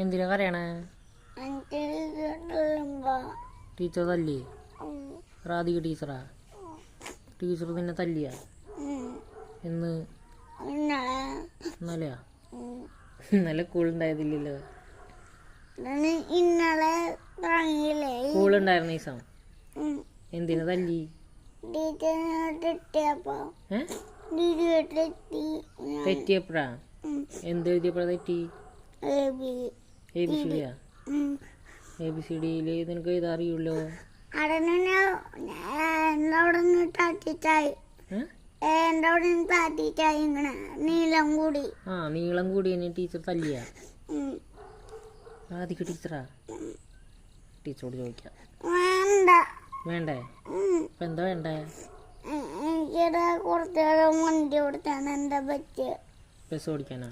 എന്തിനാ കരയണേ? ടീച്ചർ തല്ലി? റാധിക teacher? Teacher നിന്നെ തല്ലിയ? എന്ന്? ഇന്നലെയാ? ഇന്നലെ സ്കൂളുണ്ടായതില്ലല്ലോ. സ്കൂളുണ്ടായിരുന്ന ദിവസം എന്തിനാ തല്ലി? തെറ്റിയപ്പോഴാ? എന്ത് എഴുതിയപ്പോഴാ തെറ്റി? ABCD-യാ? ABCD-യിൽ നിനക്ക് എഴുതാൻ അറിയുള്ളൂ. നീളം കൂടി ടീച്ചർ തല്ലിയ? രാധിക ടീച്ചറാ? ടീച്ചറോട് ചോദിക്കാം. വേണ്ടേ? ഇപ്പൊ എന്താ വേണ്ടേ? എനിക്കിടെ കുറച്ചു നേരം വണ്ടി ഓടിച്ചാണ് എന്താ പറ്റിയ? ബസ് ഓടിക്കാനാ?